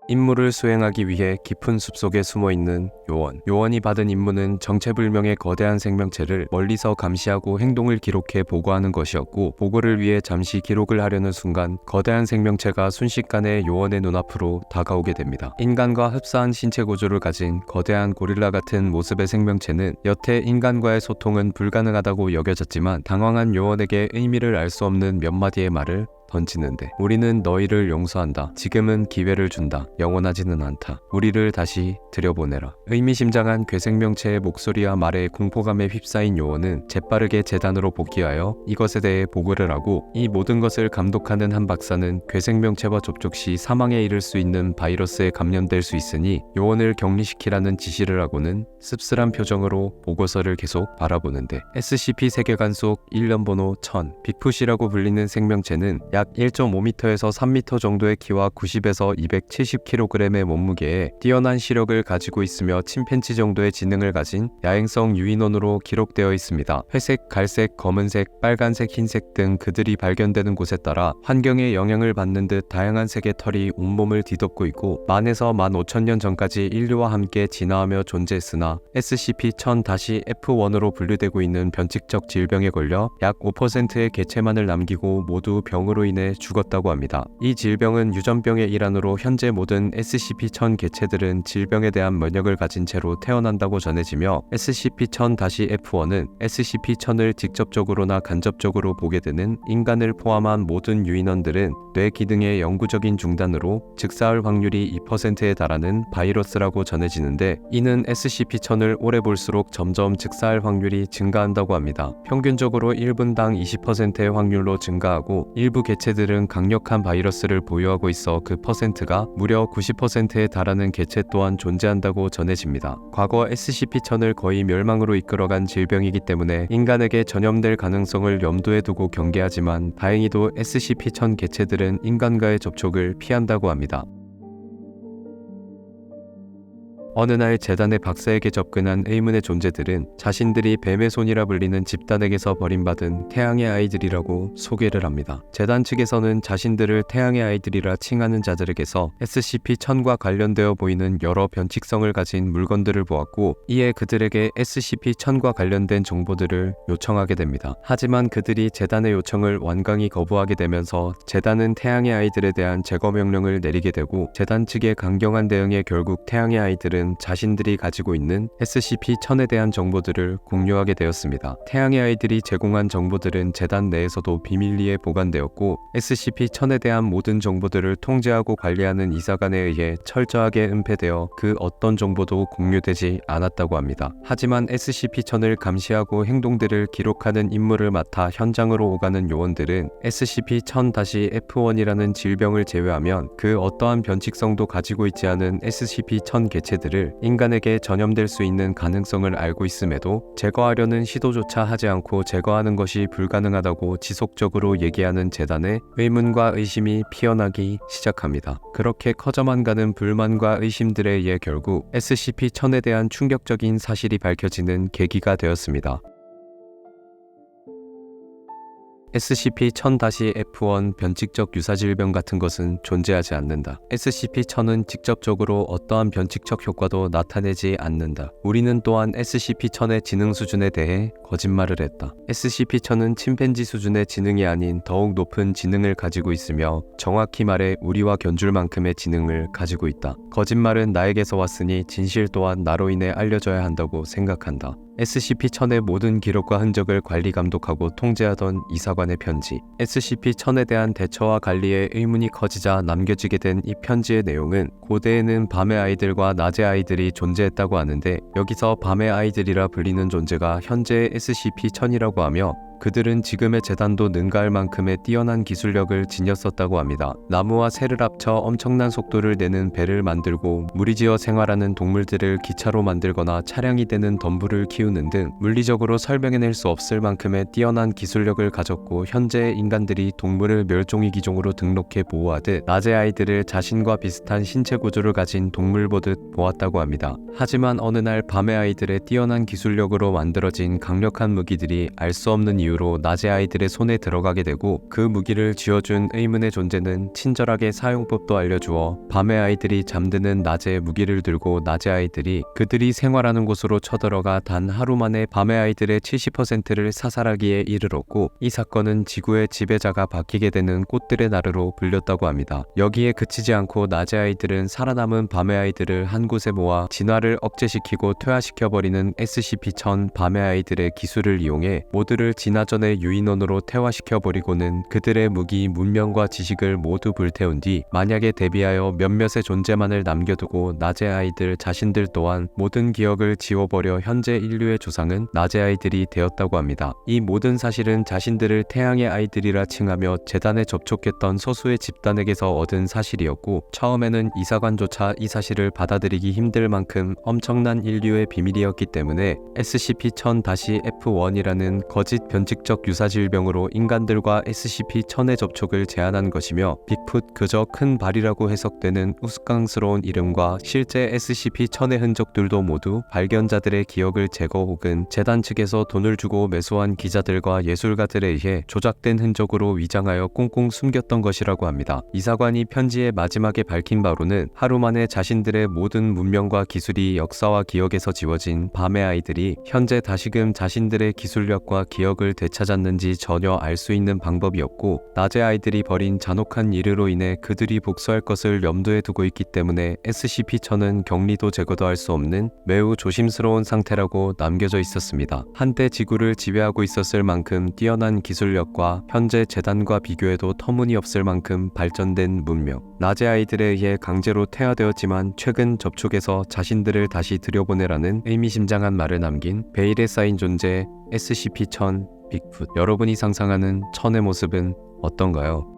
임무를 수행하기 위해 깊은 숲속에 숨어있는 요원. 요원이 받은 임무는 정체불명의 거대한 생명체를 멀리서 감시하고 행동을 기록해 보고하는 것이었고, 보고를 위해 잠시 기록을 하려는 순간 거대한 생명체가 순식간에 요원의 눈앞으로 다가오게 됩니다. 인간과 흡사한 신체 구조를 가진 거대한 고릴라 같은 모습의 생명체는 여태 인간과의 소통은 불가능하다고 여겨졌지만, 당황한 요원에게 의미를 알 수 없는 몇 마디의 말을 던지는데, 우리는 너희를 용서한다. 지금은 기회를 준다. 영원하지는 않다. 우리를 다시 들여보내라. 의미심장한 괴생명체의 목소리와 말에 공포감에 휩싸인 요원은 재빠르게 재단으로 복귀하여 이것에 대해 보고를 하고, 이 모든 것을 감독하는 한 박사는 괴생명체와 접촉 시 사망에 이를 수 있는 바이러스에 감염될 수 있으니 요원을 격리시키라는 지시를 하고는 씁쓸한 표정으로 보고서를 계속 바라보는데, SCP 세계관 속 일련번호 1000, 빅풋이라고 불리는 생명체는 약 1.5m에서 3m 정도의 키와 90에서 270kg의 몸무게에 뛰어난 시력을 가지고 있으며 침팬지 정도의 지능을 가진 야행성 유인원으로 기록되어 있습니다. 회색, 갈색, 검은색, 빨간색, 흰색 등 그들이 발견되는 곳에 따라 환경에 영향을 받는 듯 다양한 색의 털이 온몸을 뒤덮고 있고, 만에서 15,000년 전까지 인류와 함께 진화하며 존재했으나 SCP-1000-F1으로 분류되고 있는 변칙적 질병에 걸려 약 5%의 개체만을 남기고 모두 병으로 인해 죽었다고 합니다. 이 질병은 유전병의 일환으로 현재 모든 SCP-1000 개체들은 질병에 대한 면역을 가진 채로 태어난다고 전해지며, SCP-1000-F1은 SCP-1000을 직접적으로나 간접적으로 보게 되는 인간을 포함한 모든 유인원들은 뇌 기능의 영구적인 중단으로 즉사할 확률이 2%에 달하는 바이러스라고 전해지는데, 이는 SCP-1000을 오래 볼수록 점점 즉사할 확률이 증가한다고 합니다. 평균적으로 1분당 20%의 확률로 증가하고, 일부 개체들은 강력한 바이러스를 보유하고 있어 그 퍼센트가 무려 90%에 달하는 개체 또한 존재한다고 전해집니다. 과거 SCP-1000을 거의 멸망으로 이끌어간 질병이기 때문에 인간에게 전염될 가능성을 염두에 두고 경계하지만, 다행히도 SCP-1000 개체들은 인간과의 접촉을 피한다고 합니다. 어느 날 재단의 박사에게 접근한 의문의 존재들은 자신들이 뱀의 손이라 불리는 집단에게서 버림받은 태양의 아이들이라고 소개를 합니다. 재단 측에서는 자신들을 태양의 아이들이라 칭하는 자들에게서 SCP-1000과 관련되어 보이는 여러 변칙성을 가진 물건들을 보았고, 이에 그들에게 SCP-1000과 관련된 정보들을 요청하게 됩니다. 하지만 그들이 재단의 요청을 완강히 거부하게 되면서 재단은 태양의 아이들에 대한 제거 명령을 내리게 되고, 재단 측의 강경한 대응에 결국 태양의 아이들은 자신들이 가지고 있는 SCP-1000에 대한 정보들을 공유하게 되었습니다. 태양의 아이들이 제공한 정보들은 재단 내에서도 비밀리에 보관되었고, SCP-1000에 대한 모든 정보들을 통제하고 관리하는 이사관에 의해 철저하게 은폐되어 그 어떤 정보도 공유되지 않았다고 합니다. 하지만 SCP-1000을 감시하고 행동들을 기록하는 임무를 맡아 현장으로 오가는 요원들은 SCP-1000-F1이라는 질병을 제외하면 그 어떠한 변칙성도 가지고 있지 않은 SCP-1000 개체들을 인간에게 전염될 수 있는 가능성을 알고 있음에도 제거하려는 시도조차 하지 않고 제거하는 것이 불가능하다고 지속적으로 얘기하는 재단에 의문과 의심이 피어나기 시작합니다. 그렇게 커져만 가는 불만과 의심들에 의해 결국 SCP-1000에 대한 충격적인 사실이 밝혀지는 계기가 되었습니다. SCP-1000-F1 변칙적 유사질병 같은 것은 존재하지 않는다. SCP-1000은 직접적으로 어떠한 변칙적 효과도 나타내지 않는다. 우리는 또한 SCP-1000의 지능 수준에 대해 거짓말을 했다. SCP-1000은 침팬지 수준의 지능이 아닌 더욱 높은 지능을 가지고 있으며, 정확히 말해 우리와 견줄 만큼의 지능을 가지고 있다. 거짓말은 나에게서 왔으니 진실 또한 나로 인해 알려져야 한다고 생각한다. SCP-1000의 모든 기록과 흔적을 관리 감독하고 통제하던 이사관의 편지. SCP-1000에 대한 대처와 관리에 의문이 커지자 남겨지게 된 이 편지의 내용은, 고대에는 밤의 아이들과 낮의 아이들이 존재했다고 하는데, 여기서 밤의 아이들이라 불리는 존재가 현재의 SCP-1000이라고 하며, 그들은 지금의 재단도 능가할 만큼의 뛰어난 기술력을 지녔었다고 합니다. 나무와 새를 합쳐 엄청난 속도를 내는 배를 만들고, 무리지어 생활하는 동물들을 기차로 만들거나 차량이 되는 덤불을 키우는 등 물리적으로 설명해낼 수 없을 만큼의 뛰어난 기술력을 가졌고, 현재의 인간들이 동물을 멸종위 기종으로 등록해 보호하듯 낮의 아이들을 자신과 비슷한 신체 구조를 가진 동물 보듯 보았다고 합니다. 하지만 어느 날 밤의 아이들의 뛰어난 기술력으로 만들어진 강력한 무기들이 알 수 없는 이유로 이유로 낮의 아이들의 손에 들어가게 되고, 그 무기를 쥐어준 의문의 존재는 친절하게 사용법도 알려주어 밤의 아이들이 잠드는 낮에 무기를 들고 낮의 아이들이 그들이 생활하는 곳으로 쳐들어가 단 하루 만에 밤의 아이들의 70%를 사살하기에 이르렀고, 이 사건은 지구의 지배자가 바뀌게 되는 꽃들의 나르로 불렸다고 합니다. 여기에 그치지 않고 낮의 아이들은 살아남은 밤의 아이들을 한 곳에 모아 진화를 억제시키고 퇴화시켜버리는 SCP-1000 밤의 아이들의 기술을 이용해 모두를 진화 전의 유인원으로 퇴화시켜버리고는 그들의 무기, 문명과 지식을 모두 불태운 뒤 만약에 대비하여 몇몇의 존재만을 남겨두고 낮의 아이들 자신들 또한 모든 기억을 지워버려 현재 인류의 조상은 낮의 아이들이 되었다고 합니다. 이 모든 사실은 자신들을 태양의 아이들이라 칭하며 재단에 접촉했던 소수의 집단에게서 얻은 사실이었고, 처음에는 이사관조차 이 사실을 받아들이기 힘들 만큼 엄청난 인류의 비밀이었기 때문에 SCP-1000-F1이라는 거짓 변칙적 유사질병으로 인간들과 SCP-1000의 접촉을 제한한 것이며, 빅풋 그저 큰 발이라고 해석되는 우스꽝스러운 이름과 실제 SCP-1000의 흔적들도 모두 발견자들의 기억을 제거 혹은 재단 측에서 돈을 주고 매수한 기자들과 예술가들에 의해 조작된 흔적으로 위장하여 꽁꽁 숨겼던 것이라고 합니다. 이사관이 편지의 마지막에 밝힌 바로는 하루 만에 자신들의 모든 문명과 기술이 역사와 기억에서 지워진 밤의 아이들이 현재 다시금 자신들의 기술력과 기억을 되찾았는지 전혀 알 수 있는 방법이었고, 낮의 아이들이 벌인 잔혹한 일으로 인해 그들이 복수할 것을 염두에 두고 있기 때문에 SCP-1000은 격리도 제거도 할 수 없는 매우 조심스러운 상태라고 남겨져 있었습니다. 한때 지구를 지배하고 있었을 만큼 뛰어난 기술력과 현재 재단과 비교해도 터무니없을 만큼 발전된 문명, 낮의 아이들에 의해 강제로 퇴화되었지만 최근 접촉에서 자신들을 다시 들여보내라는 의미심장한 말을 남긴 베일에 쌓인 존재 SCP-1000 빅풋. 여러분이 상상하는 천의 모습은 어떤가요?